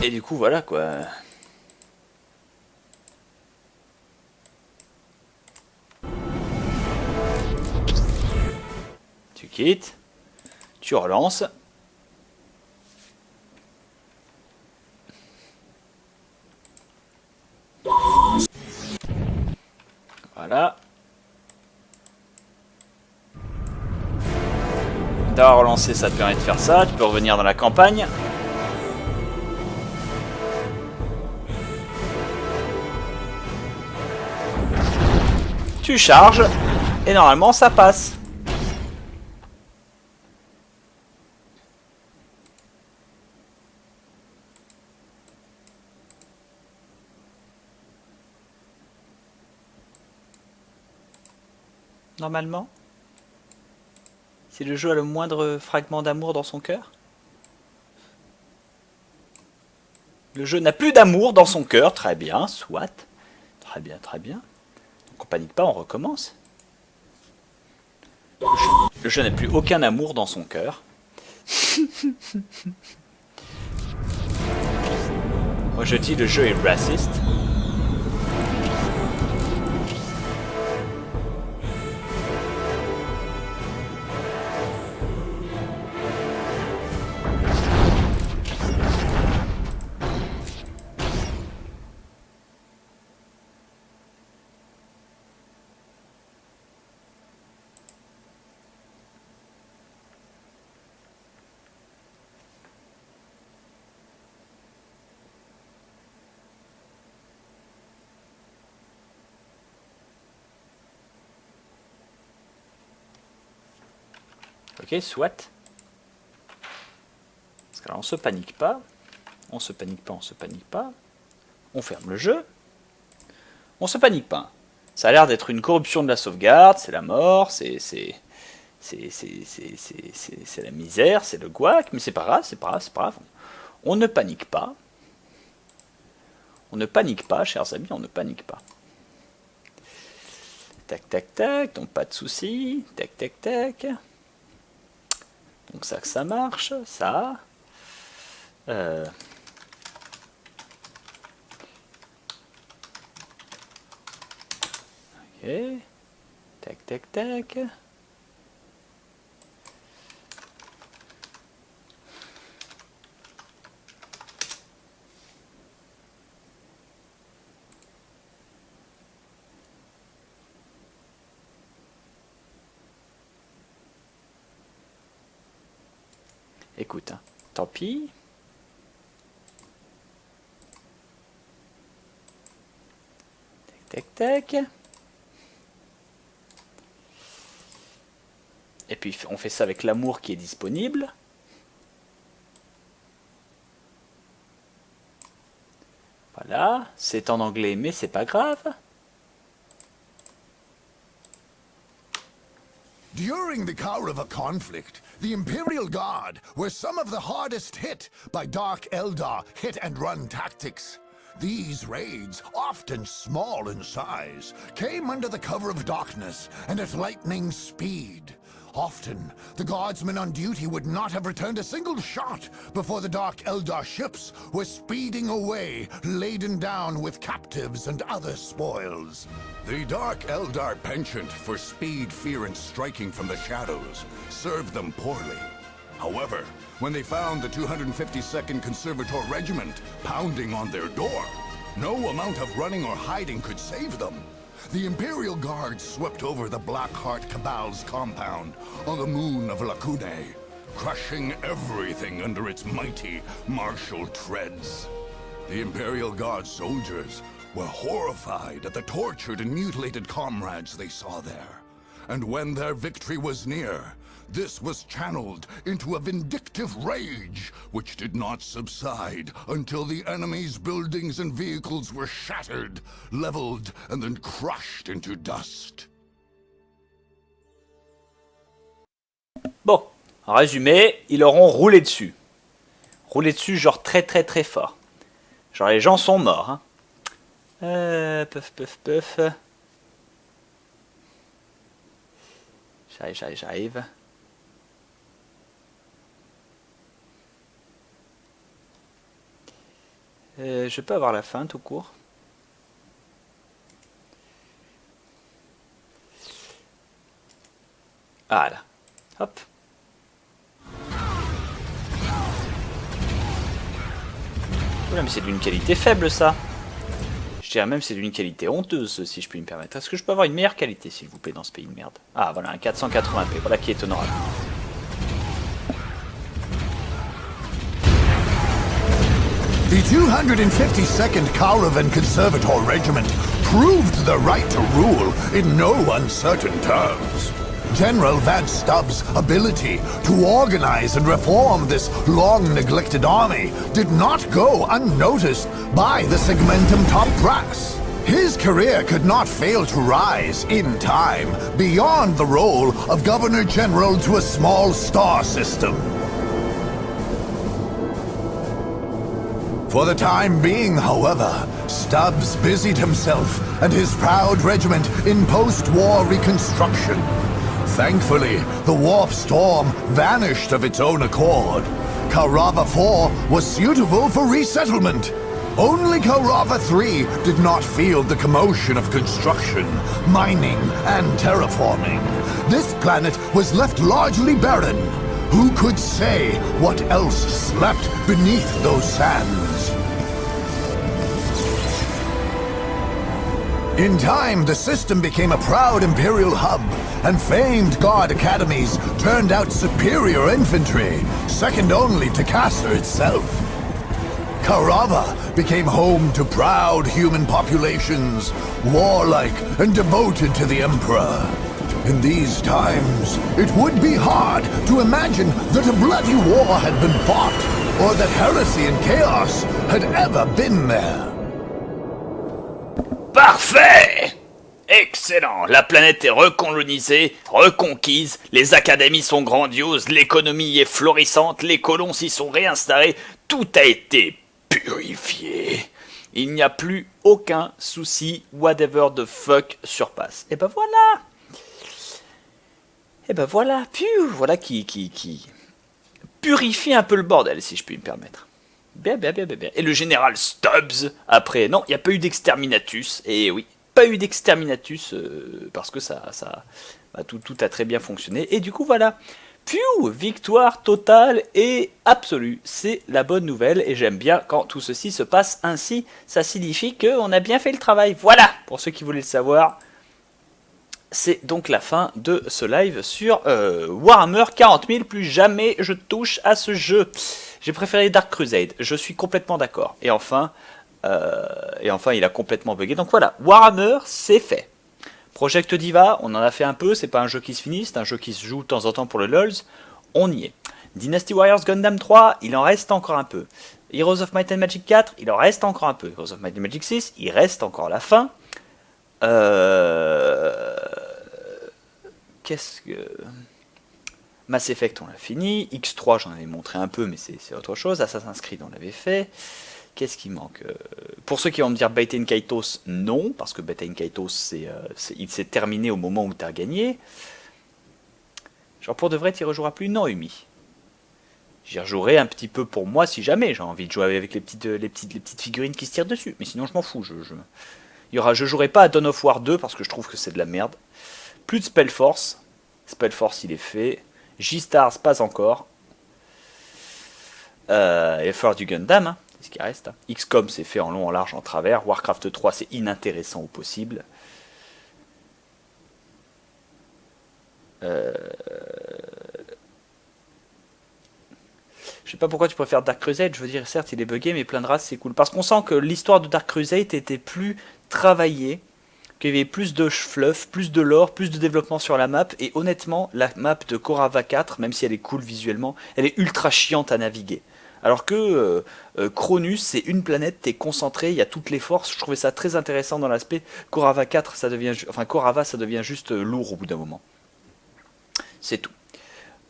Et du coup, voilà quoi. Tu quittes. Tu relances. Voilà. D'avoir relancé, ça te permet de faire ça. Tu peux revenir dans la campagne. Tu charges. Et normalement, ça passe. Normalement. Si le jeu a le moindre fragment d'amour dans son cœur. Le jeu n'a plus d'amour dans son cœur. Très bien, soit. Très bien, très bien. Donc on panique pas, on recommence. Le jeu n'a plus aucun amour dans son cœur. Moi je dis le jeu est raciste. Ok, soit. Parce que là on se panique pas. On se panique pas, on se panique pas. On ferme le jeu. On se panique pas. Ça a l'air d'être une corruption de la sauvegarde, c'est la mort, c'est la misère, c'est le guac, mais c'est pas grave, c'est pas grave, c'est pas grave. On ne panique pas. On ne panique pas, chers amis, on ne panique pas. Tac, tac, tac, donc pas de soucis. Tac, tac, tac. Donc ça, ça marche, ça. Ok. Tac, tac, tac. Écoute, hein, tant pis. Tac, tac, tac. Et puis on fait ça avec l'amour qui est disponible. Voilà, c'est en anglais, mais c'est pas grave. During the Kaurava conflict, the Imperial Guard were some of the hardest hit by Dark Eldar hit-and-run tactics. These raids, often small in size, came under the cover of darkness and at lightning speed. Often, the guardsmen on duty would not have returned a single shot before the Dark Eldar ships were speeding away, laden down with captives and other spoils. The Dark Eldar penchant for speed, fear, and striking from the shadows served them poorly. However, when they found the 252nd Conservator Regiment pounding on their door, no amount of running or hiding could save them. The Imperial Guard swept over the Blackheart Cabal's compound on the moon of Lacune, crushing everything under its mighty martial treads. The Imperial Guard soldiers were horrified at the tortured and mutilated comrades they saw there. And when their victory was near, this was channeled into a vindictive rage, which did not subside until the enemy's buildings and vehicles were shattered, leveled, and then crushed into dust. Bon, en résumé, ils leur ont roulé dessus. Roulé dessus genre très très très fort. Genre les gens sont morts. Hein. Puff, puff, puff. J'arrive. Je peux avoir la fin tout court. Voilà. Hop. Oula, mais c'est d'une qualité faible ça. Je dirais même c'est d'une qualité honteuse si je puis me permettre. Est-ce que je peux avoir une meilleure qualité s'il vous plaît dans ce pays de merde? Ah voilà, un 480p, voilà qui est honorable. The 252nd Kauravan Conservator Regiment proved the right to rule in no uncertain terms. General Vance Stubbs' ability to organize and reform this long-neglected army did not go unnoticed by the Segmentum top brass. His career could not fail to rise, in time, beyond the role of Governor General to a small star system. For the time being, however, Stubbs busied himself and his proud regiment in post-war reconstruction. Thankfully, the Warp Storm vanished of its own accord. Kaurava 4 was suitable for resettlement. Only Kaurava 3 did not feel the commotion of construction, mining, and terraforming. This planet was left largely barren. Who could say what else slept beneath those sands? In time, the system became a proud Imperial hub, and famed Guard academies turned out superior infantry, second only to Caster itself. Kaurava became home to proud human populations, warlike and devoted to the Emperor. In these times, it would be hard to imagine that a bloody war had been fought, or that heresy and chaos had ever been there. Parfait! Excellent! La planète est recolonisée, reconquise, les académies sont grandioses, l'économie est florissante, les colons s'y sont réinstallés, tout a été purifié. Il n'y a plus aucun souci, whatever the fuck surpasse. Et ben voilà! Et ben voilà, voilà qui purifie un peu le bordel, si je puis me permettre. Bien. Et le général Stubbs, après, non, il n'y a pas eu d'exterminatus, et oui, pas eu d'exterminatus, parce que tout a très bien fonctionné, et du coup, voilà. Victoire totale et absolue, c'est la bonne nouvelle, et j'aime bien quand tout ceci se passe ainsi, ça signifie qu'on a bien fait le travail. Voilà, pour ceux qui voulaient le savoir. C'est donc la fin de ce live sur Warhammer 40 000. Plus jamais je touche à ce jeu. J'ai préféré Dark Crusade, je suis complètement d'accord. Et enfin, il a complètement bugué. Donc voilà, Warhammer, c'est fait. Project Diva, on en a fait un peu, c'est pas un jeu qui se finit, c'est un jeu qui se joue de temps en temps pour le LOLs. On y est. Dynasty Warriors Gundam 3, il en reste encore un peu. Heroes of Might and Magic 4, il en reste encore un peu. Heroes of Might and Magic 6, il reste encore la fin. Qu'est-ce que... Mass Effect, on l'a fini. X3, j'en avais montré un peu, mais c'est autre chose. Assassin's Creed, on l'avait fait. Qu'est-ce qui manque? Pour ceux qui vont me dire Baten Kaitos, non, parce que Baten Kaitos, il s'est terminé au moment où tu as gagné. Genre, pour de vrai, tu y rejoueras plus? Non, Umi. J'y rejouerai un petit peu pour moi, si jamais. J'ai envie de jouer avec les petites figurines qui se tirent dessus. Mais sinon, je m'en fous. Je jouerai pas à Dawn of War 2, parce que je trouve que c'est de la merde. Plus de Spellforce. Spellforce, il est fait. J-Stars, pas encore. Et faire du Gundam, hein, c'est ce qui reste. XCOM, c'est fait en long, en large, en travers. Warcraft 3, c'est inintéressant au possible. Je sais pas pourquoi tu préfères Dark Crusade. Je veux dire, certes, il est buggé, mais plein de races, c'est cool. Parce qu'on sent que l'histoire de Dark Crusade était plus travaillée, qu'il y avait plus de fluff, plus de lore, plus de développement sur la map, et honnêtement, la map de Korava 4, même si elle est cool visuellement, elle est ultra chiante à naviguer. Alors que Cronus, c'est une planète, t'es concentré, il y a toutes les forces, je trouvais ça très intéressant dans l'aspect. Korava 4, Korava, ça devient juste lourd au bout d'un moment. C'est tout.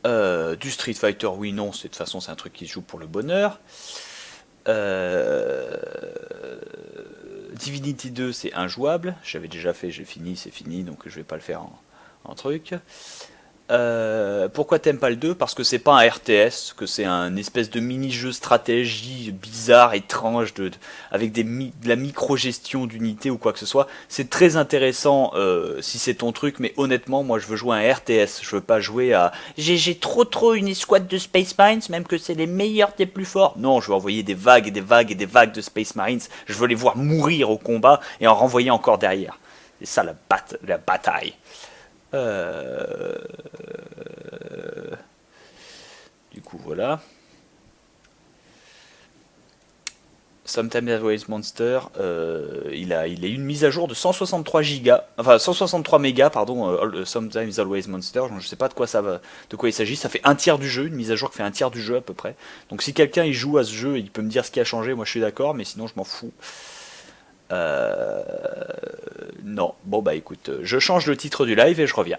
Du Street Fighter, oui, non, de toute façon, c'est un truc qui se joue pour le bonheur. Divinity 2, c'est injouable. J'avais déjà fait, j'ai fini, c'est fini, donc je vais pas le faire en truc. Pourquoi t'aimes pas le 2? Parce que c'est pas un RTS, que c'est un espèce de mini-jeu stratégie bizarre, étrange, avec de la micro-gestion d'unités ou quoi que ce soit. C'est très intéressant si c'est ton truc, mais honnêtement, moi je veux jouer à un RTS, je veux pas jouer à... J'ai trop une escouade de Space Marines, même que c'est les meilleurs des plus forts. Non, je veux envoyer des vagues et des vagues et des vagues de Space Marines, je veux les voir mourir au combat et en renvoyer encore derrière. C'est ça la bataille. Euh... Du coup, voilà. Sometimes Always Monster, il a une mise à jour de 163 gigas, enfin 163 mégas, pardon, Sometimes Always Monster. Je sais pas de quoi il s'agit. Ça fait un tiers du jeu, une mise à jour qui fait un tiers du jeu à peu près. Donc si quelqu'un il joue à ce jeu, il peut me dire ce qui a changé. Moi je suis d'accord, mais sinon je m'en fous. Non, bon bah écoute, je change le titre du live et je reviens.